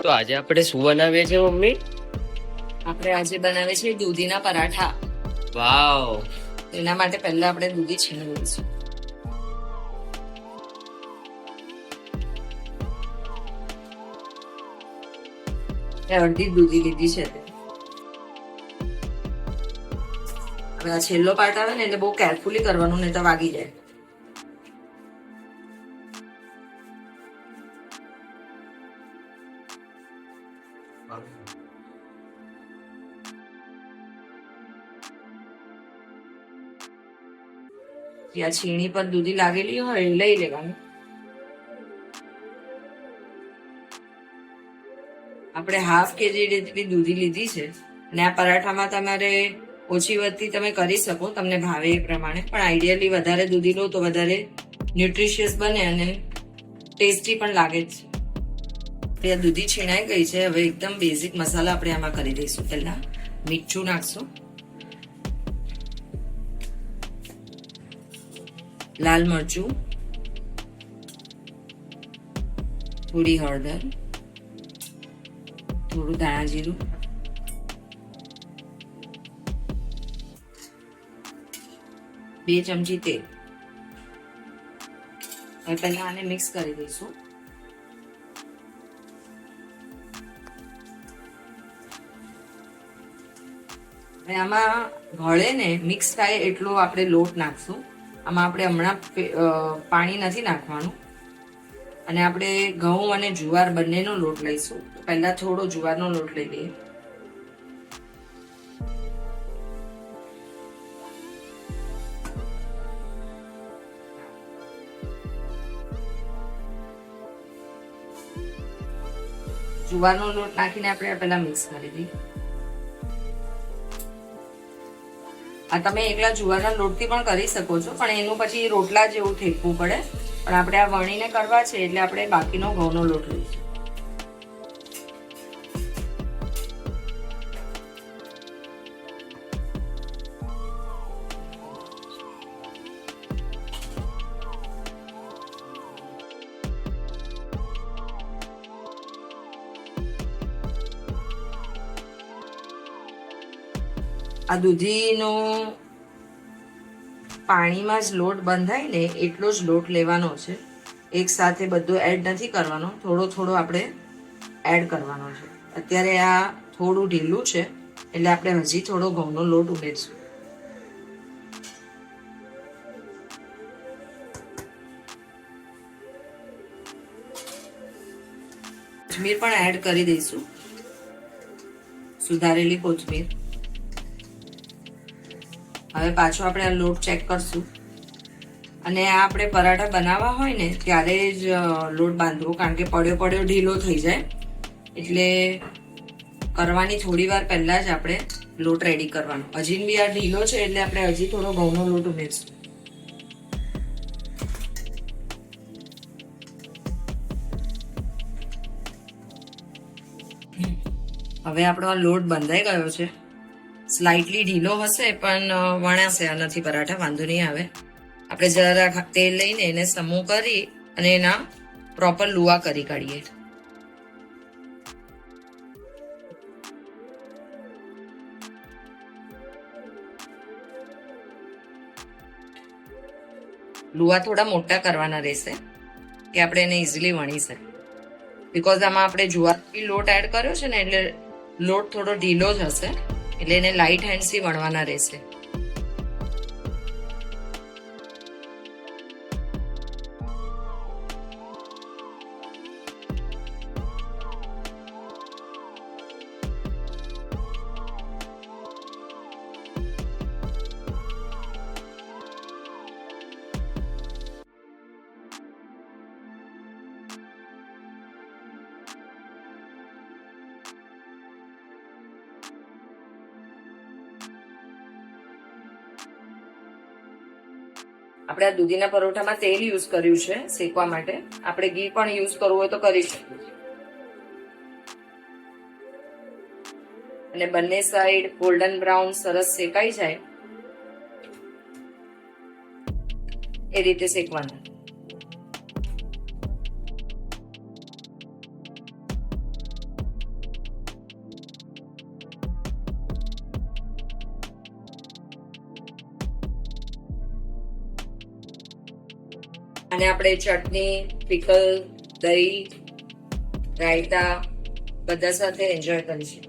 તો આજે આપણે શું બનાવીએ છીએ મમ્મી? આપણે આજે બનાવે છે દૂધીના પરાઠા. વાવ. એના માટે પહેલા આપણે દૂધી છીણી લઈશું. અડધી દૂધી લીધી છે. હવે આ છેલ્લો પાર્ટ આવે ને એટલે બહુ કેરફુલી કરવાનું, નહીં તો વાગી જાય. આ છીણી પર દૂધી લાગેલી હોય લઈ લેવાનું. આપણે હાફ કેજી જેટલી દૂધી લીધી છે અને આ પરાઠામાં તમારે ઓછી વધતી તમે કરી શકો, તમને ભાવે એ પ્રમાણે, પણ આઈડિયલી વધારે દૂધી લો તો વધારે ન્યુટ્રિશિયસ બને અને ટેસ્ટી પણ લાગે છે. આ દૂધી છીણાઈ ગઈ છે. હવે એકદમ બેઝિક મસાલા આપણે આમાં કરી દઈશું. પહેલા મીઠું નાખશું, લાલ મરચું, થોડી હળદર, થોડું ધાણા જીરું, બે ચમચી તેલ. હવે પહેલા આને મિક્સ કરી દઈશું. હવે આમાં ભળે ને મિક્સ થાય એટલો આપણે લોટ નાખશું. આમાં આપણે હમણાં પાણી નથી નાખવાનું. અને આપણે ઘઉં અને જુવાર બંનેનો લોટ લઈશું. પહેલા થોડો જુવારનો લોટ લઈ લઈએ. જુવારનો લોટ નાખીને આપણે પહેલા મિક્સ કરી દઈએ. આ તમે એકલા જુવારના લોટથી પણ કરી શકો છો, પણ એનું પછી રોટલા જેવું થેકવું પડે. પણ આપણે આ વણીને કરવા છે એટલે આપણે બાકીનો ઘઉંનો લોટ લઈશું. આ દૂધીનો પાણીમાં જ લોટ બંધાય ને એટલો જ લોટ લેવાનો છે. એક સાથે બધો એડ નથી કરવાનો, થોડો થોડો આપણે એડ કરવાનો છે. અત્યારે આ થોડું ઢીલું છે એટલે આપણે હજી થોડો ઘઉંનો લોટ ઉમેરશું. કોથમીર પણ એડ કરી દઈશું, સુધારેલી કોથમીર. હવે પાછો આપણે આ લોટ ચેક કરશું. અને આ આપણે પરાઠા બનાવવા હોય ને ત્યારે જ લોટ બાંધવો, કારણ કે પડ્યો પડ્યો ઢીલો થઈ જાય. એટલે કરવાની થોડી વાર પહેલા જ આપણે લોટ રેડી કરવાનો. હજી બી આ ઢીલો છે એટલે આપણે હજી થોડો ઘઉંનો લોટ ઉમેરશું. હવે આપણો આ લોટ બંધાઈ ગયો છે. સ્લાઇટલી ઢીલો હશે પણ વણાશે આ નથી પરાઠા, વાંધો નહીં આવે. આપણે જરા તેલ લઈને એને સમૂહ કરી અને એના પ્રોપર લુવા કરી કાઢીએ. લુવા થોડા મોટા કરવાના રહેશે કે આપણે એને ઇઝીલી વણી શકીએ. બીકોઝ આમાં આપણે જુવારથી લોટ એડ કર્યો છે ને એટલે લોટ થોડો ઢીલો જ હશે, એટલે એને લાઇટ હેન્ડથી વણવાના રહેશે. આપણે આ દૂધીના પરોઠામાં તેલ યુઝ કર્યું છે શેકવા માટે. આપણે ઘી પણ યુઝ કરવું હોય તો કરી શકીએ. અને બંને સાઈડ ગોલ્ડન બ્રાઉન સરસ શેકાઈ જાય એ રીતે શેકવાના. અને આપણે ચટણી, પિકલ, દહીં, રાયતા બધા સાથે એન્જોય કરીશું.